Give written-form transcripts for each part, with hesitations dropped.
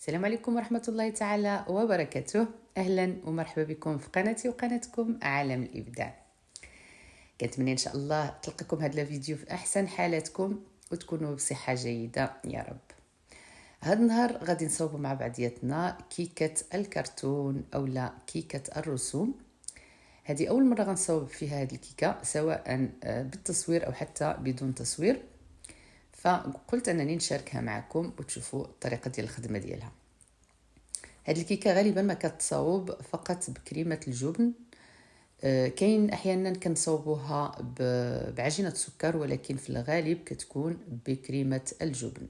السلام عليكم ورحمة الله تعالى وبركاته. أهلا ومرحبا بكم في قناتي وقناتكم عالم الإبداع. كنتمنى إن شاء الله تلقاكم هذا الفيديو في أحسن حالاتكم وتكونوا بصحة جيدة يا رب. هذا النهار غادي نصوب مع بعضياتنا كيكة الكرتون أو لا كيكة الرسوم. هذه أول مرة غنصوب فيها هذه الكيكة، سواء بالتصوير أو حتى بدون تصوير، فقلت أنني نشاركها معكم وتشوفوا الطريقة ديال الخدمة ديالها. هاد الكيكه غالبا ما كتصاوب فقط بكريمه الجبن. كاين احيانا كنصاوبوها بعجينه السكر، ولكن في الغالب كتكون بكريمه الجبن.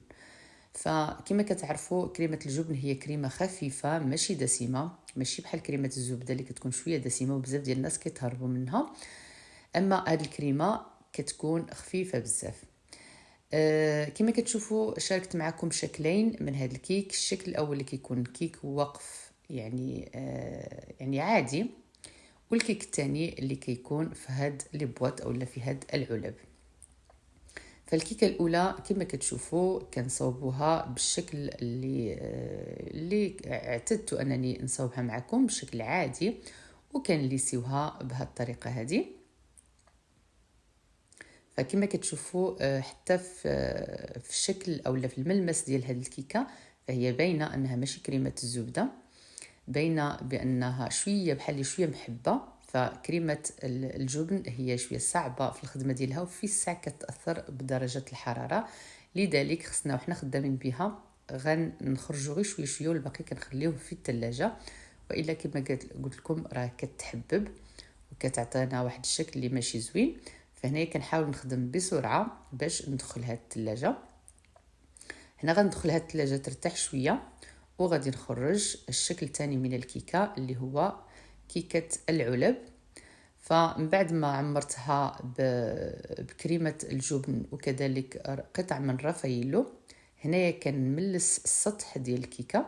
فكما كتعرفوا كريمه الجبن هي كريمه خفيفه ماشي دسمه، ماشي بحال كريمه الزبده اللي كتكون شويه دسمه وبزاف ديال الناس كيتهربوا منها. اما هاد الكريمه كتكون خفيفه بزاف. كما كتشوفوا شاركت معكم شكلين من هذا الكيك. الشكل الاول اللي كيكون كيك وقف يعني عادي، والكيك الثاني اللي كيكون في هاد لي بواط اولا في هاد العلب. فالكيكه الاولى كما كتشوفوا كنصاوبوها بالشكل اللي اعتدت انني نصاوبها معكم بشكل عادي، وكنليسيوها بهذه الطريقه هذه. فكما كتشوفوا حتى في الشكل اولا في الملمس ديال هذه الكيكه، فهي باينه انها ماشي كريمه الزبده، باينه بانها شويه بحال شويه محبه. فكريمه الجبن هي شويه صعبه في الخدمه ديالها، وفي الساعه كتاثر بدرجه الحراره، لذلك خصنا وحنا خدامين بها غنخرجوا غير شويه شويه والباقي كنخليوه في الثلاجه، والا كما قلت لكم راه كتحبب وكتعطينا واحد الشكل اللي ماشي زوين. فهنا كنحاول نخدم بسرعه باش ندخلها الثلاجه. هنا غندخلها الثلاجه ترتاح شويه، وغادي نخرج الشكل الثاني من الكيكه اللي هو كيكه العلب. فمن بعد ما عمرتها بكريمه الجبن وكذلك قطع من رافايلو، هنايا كنملس السطح ديال الكيكه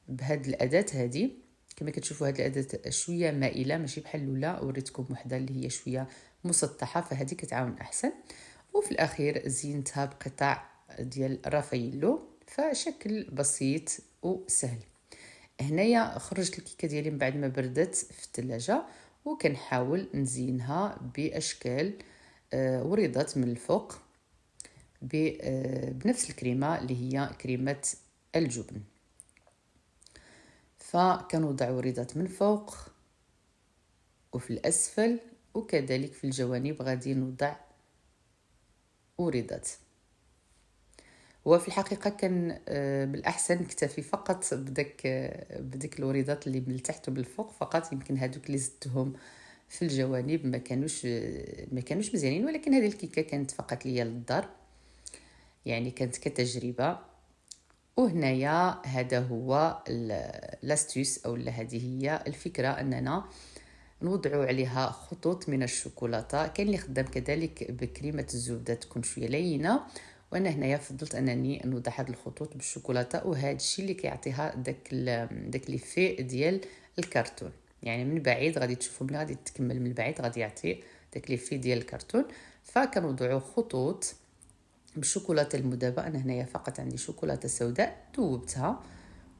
بهاد الاداه هذه. كما كتشوفوا هاد الاداه شويه مائله ماشي بحال الاولى، وريتكم وحده اللي هي شويه مسطحه، فهذه كتعاون احسن. وفي الاخير زينتها بقطع ديال رافايلو، فشكل بسيط وسهل. هنايا خرجت الكيكه ديالي من بعد ما بردت في الثلاجه، وكنحاول نزينها باشكال وريضات من الفوق بنفس الكريمه اللي هي كريمه الجبن. فكنوضع وريضات من فوق وفي الأسفل، وكذلك في الجوانب غادي نوضع وريضات. وفي الحقيقة كان بالأحسن نكتفي فقط بديك الوريضات اللي من التحت وبالفوق فقط. يمكن هادوك اللي زدتهم في الجوانب ما كانوش مزيانين، ولكن هذه الكيكة كانت فقط ليا للدار، يعني كانت كتجربة. وهنايا هذا هو لاستيوس او هذه هي الفكره، اننا نوضعوا عليها خطوط من الشوكولاته. كاين اللي خدام كذلك بكريمه الزبده تكون شويه لينه، وانا هنايا فضلت انني نوضع هذه الخطوط بالشوكولاته، وهذا الشيء اللي كيعطيها داك ليفي ديال الكرتون. يعني من بعيد غادي تشوفوا ملي غادي تكمل من بعيد غادي يعطي داك ليفي ديال الكرتون. فكنوضعوا خطوط بالشوكولاته المذابه. انا هنايا فقط عندي شوكولاته سوداء ذوبتها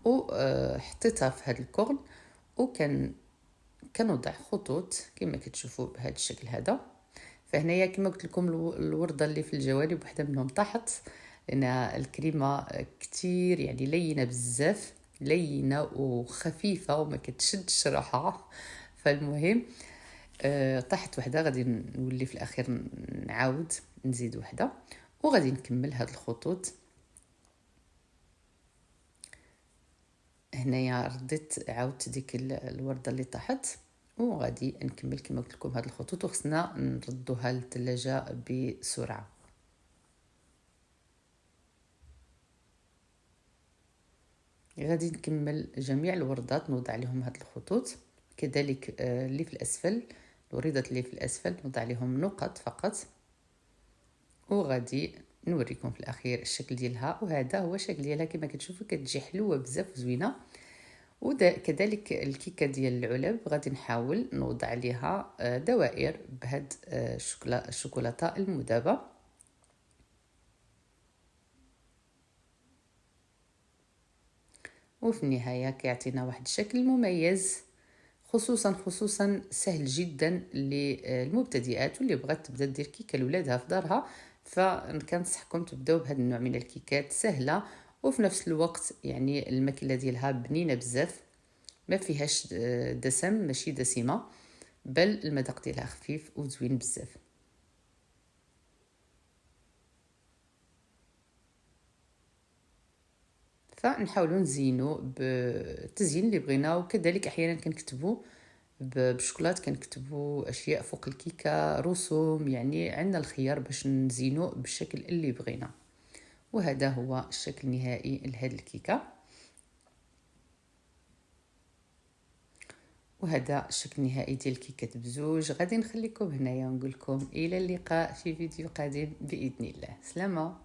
وحطيتها في هذا الكورن، كنوضع خطوط كما كتشوفوا بهذا الشكل هذا. فهنايا كما قلت لكم الورده اللي في الجوانب وحده منهم طاحت، لان الكريمه كتير يعني لينه بزاف، لينه وخفيفه وما كتشدش روحها. فالمهم طاحت وحده، غادي نولي في الاخير نعاود نزيد وحده، وغادي نكمل هاد الخطوط. هنايا رديت عاودت ديك الورده اللي طاحت، وغادي نكمل كما قلت لكم هاد الخطوط، وخصنا نردوها للثلاجه بسرعه. غادي نكمل جميع الوردات نوضع عليهم هاد الخطوط، كذلك اللي في الاسفل، الوريدات اللي في الاسفل نوضع عليهم نقط فقط، وغادي نوريكم في الاخير الشكل ديالها. وهذا هو الشكل ديالها كما كتشوفوا، كتجي حلوه بزاف وزوينه. وكذلك الكيكه ديال العلب غادي نحاول نوضع عليها دوائر بهاد الشوكولاته المذابه. وفي النهاية كيعطينا واحد الشكل مميز، خصوصا سهل جدا للمبتدئات واللي بغات تبدا دير كيكه لولادها في دارها. فكنصحكم تبداو بهذا النوع من الكيكات سهله، وفي نفس الوقت يعني الماكله ديالها بنينه بزاف، ما فيهاش دسم، ماشي دسمه، بل المذاق ديالها خفيف وزوين بزاف. فنحاولوا نزينوا بالتزيين اللي بغينا، وكذلك احيانا كنكتبوا بالشوكولات، كنكتبوا اشياء فوق الكيكه، رسوم، يعني عندنا الخيار باش نزينوا بالشكل اللي بغينا. وهذا هو الشكل النهائي لهذه الكيكه، وهذا الشكل النهائي ديال الكيكه بزوج. غادي نخليكم هنايا ونقول لكم الى اللقاء في فيديو قادم باذن الله. سلامه.